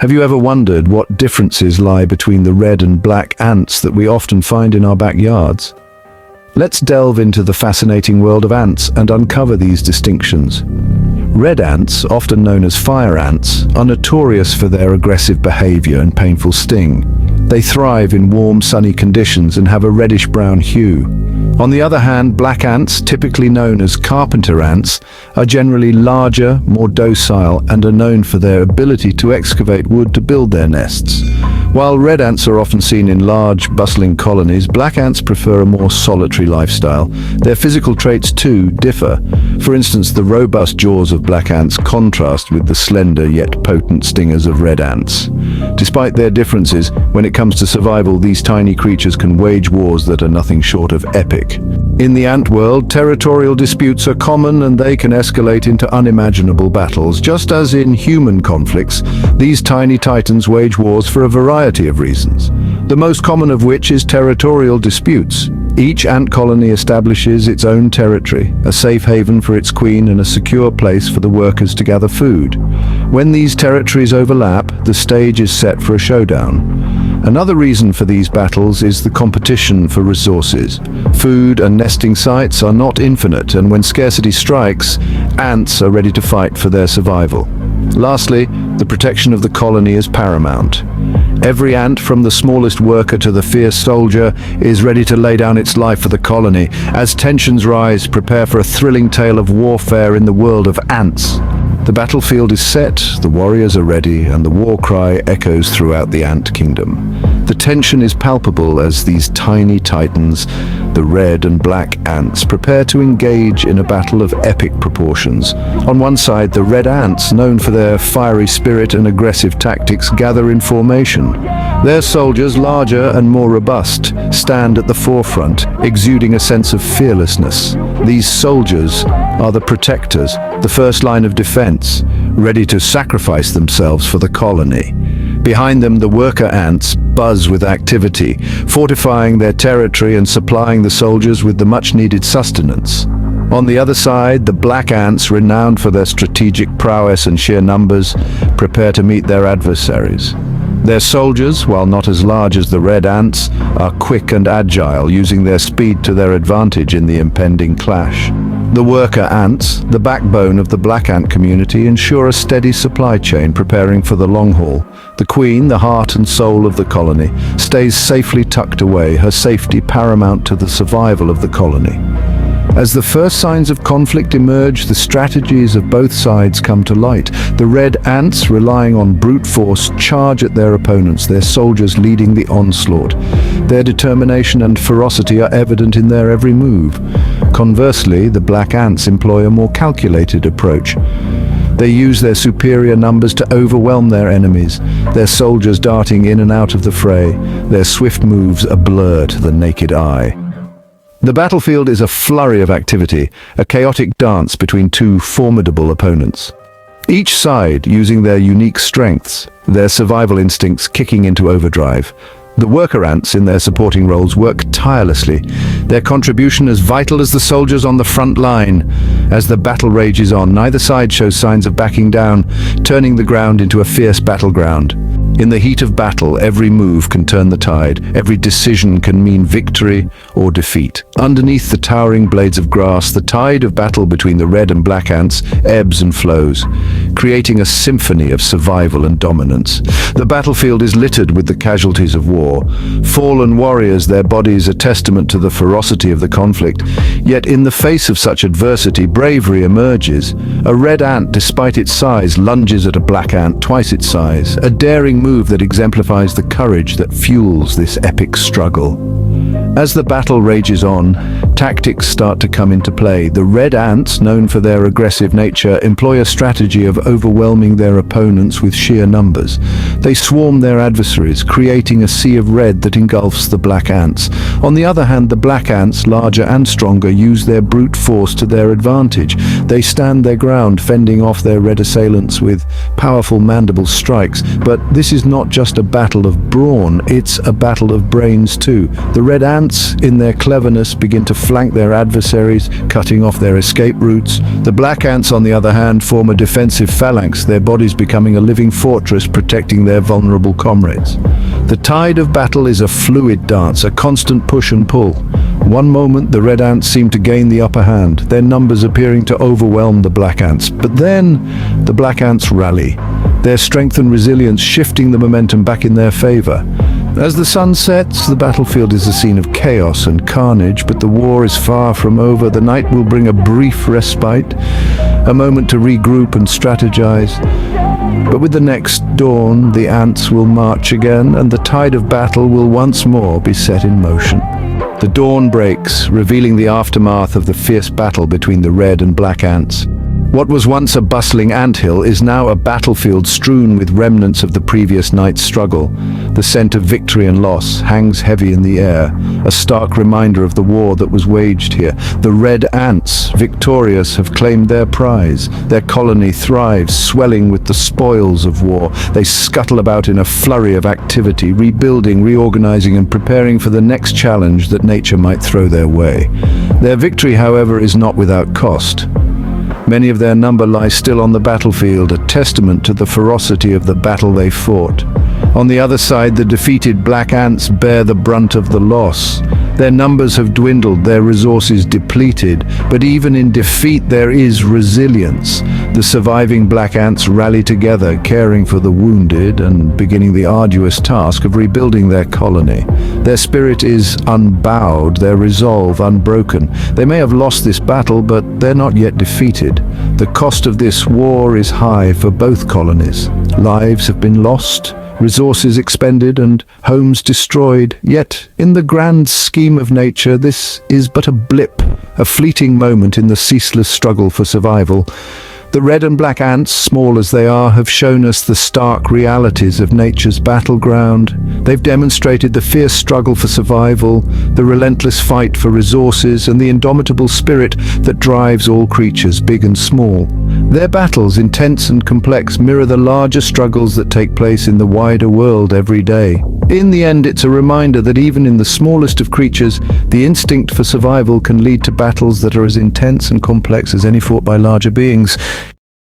Have you ever wondered what differences lie between the red and black ants that we often find in our backyards? Let's delve into the fascinating world of ants and uncover these distinctions. Red ants, often known as fire ants, are notorious for their aggressive behavior and painful sting. They thrive in warm, sunny conditions and have a reddish-brown hue. On the other hand, black ants, typically known as carpenter ants, are generally larger, more docile, and are known for their ability to excavate wood to build their nests. While red ants are often seen in large, bustling colonies, black ants prefer a more solitary lifestyle. Their physical traits, too, differ. For instance, the robust jaws of black ants contrast with the slender yet potent stingers of red ants. Despite their differences, when it comes to survival, these tiny creatures can wage wars that are nothing short of epic. In the ant world, territorial disputes are common and they can escalate into unimaginable battles. Just as in human conflicts, these tiny titans wage wars for a variety of reasons, the most common of which is territorial disputes. Each ant colony establishes its own territory, a safe haven for its queen and a secure place for the workers to gather food. When these territories overlap, the stage is set for a showdown. Another reason for these battles is the competition for resources. Food and nesting sites are not infinite, and when scarcity strikes, ants are ready to fight for their survival. Lastly, the protection of the colony is paramount. Every ant, from the smallest worker to the fierce soldier, is ready to lay down its life for the colony. As tensions rise, prepare for a thrilling tale of warfare in the world of ants. The battlefield is set, the warriors are ready, and the war cry echoes throughout the ant kingdom. The tension is palpable as these tiny titans, the red and black ants, prepare to engage in a battle of epic proportions. On one side, the red ants, known for their fiery spirit and aggressive tactics, gather in formation. Their soldiers, larger and more robust, stand at the forefront, exuding a sense of fearlessness. These soldiers are the protectors, the first line of defense, ready to sacrifice themselves for the colony. Behind them, the worker ants buzz with activity, fortifying their territory and supplying the soldiers with the much-needed sustenance. On the other side, the black ants, renowned for their strategic prowess and sheer numbers, prepare to meet their adversaries. Their soldiers, while not as large as the red ants, are quick and agile, using their speed to their advantage in the impending clash. The worker ants, the backbone of the black ant community, ensure a steady supply chain, preparing for the long haul. The queen, the heart and soul of the colony, stays safely tucked away, her safety paramount to the survival of the colony. As the first signs of conflict emerge, the strategies of both sides come to light. The red ants, relying on brute force, charge at their opponents, their soldiers leading the onslaught. Their determination and ferocity are evident in their every move. Conversely, the black ants employ a more calculated approach. They use their superior numbers to overwhelm their enemies, their soldiers darting in and out of the fray, their swift moves a blur to the naked eye. The battlefield is a flurry of activity, a chaotic dance between two formidable opponents. Each side using their unique strengths, their survival instincts kicking into overdrive. The worker ants in their supporting roles work tirelessly, their contribution as vital as the soldiers on the front line. As the battle rages on, neither side shows signs of backing down, turning the ground into a fierce battleground. In the heat of battle, every move can turn the tide, every decision can mean victory or defeat. Underneath the towering blades of grass, the tide of battle between the red and black ants ebbs and flows, creating a symphony of survival and dominance. The battlefield is littered with the casualties of war. Fallen warriors, their bodies a testament to the ferocity of the conflict. Yet in the face of such adversity, bravery emerges. A red ant, despite its size, lunges at a black ant twice its size, a daring move that exemplifies the courage that fuels this epic struggle. As the battle rages on, tactics start to come into play. The red ants, known for their aggressive nature, employ a strategy of overwhelming their opponents with sheer numbers. They swarm their adversaries, creating a sea of red that engulfs the black ants. On the other hand, the black ants, larger and stronger, use their brute force to their advantage. They stand their ground, fending off their red assailants with powerful mandible strikes. But this is not just a battle of brawn, it's a battle of brains too. The red ants, in their cleverness, begin to flank their adversaries, cutting off their escape routes. The black ants, on the other hand, form a defensive phalanx, their bodies becoming a living fortress protecting their vulnerable comrades. The tide of battle is a fluid dance, a constant push and pull. One moment the red ants seem to gain the upper hand, their numbers appearing to overwhelm the black ants. But then the black ants rally, their strength and resilience shifting the momentum back in their favor. As the sun sets, the battlefield is a scene of chaos and carnage, but the war is far from over. The night will bring a brief respite, a moment to regroup and strategize. But with the next dawn, the ants will march again, and the tide of battle will once more be set in motion. The dawn breaks, revealing the aftermath of the fierce battle between the red and black ants. What was once a bustling anthill is now a battlefield strewn with remnants of the previous night's struggle. The scent of victory and loss hangs heavy in the air, a stark reminder of the war that was waged here. The red ants, victorious, have claimed their prize. Their colony thrives, swelling with the spoils of war. They scuttle about in a flurry of activity, rebuilding, reorganizing, and preparing for the next challenge that nature might throw their way. Their victory, however, is not without cost. Many of their number lie still on the battlefield, a testament to the ferocity of the battle they fought. On the other side, the defeated black ants bear the brunt of the loss. Their numbers have dwindled, their resources depleted, but even in defeat there is resilience. The surviving black ants rally together, caring for the wounded and beginning the arduous task of rebuilding their colony. Their spirit is unbowed, their resolve unbroken. They may have lost this battle, but they're not yet defeated. The cost of this war is high for both colonies. Lives have been lost, resources expended, and homes destroyed. Yet, in the grand scheme of nature, this is but a blip, a fleeting moment in the ceaseless struggle for survival. The red and black ants, small as they are, have shown us the stark realities of nature's battleground. They've demonstrated the fierce struggle for survival, the relentless fight for resources, and the indomitable spirit that drives all creatures, big and small. Their battles, intense and complex, mirror the larger struggles that take place in the wider world every day. In the end, it's a reminder that even in the smallest of creatures, the instinct for survival can lead to battles that are as intense and complex as any fought by larger beings.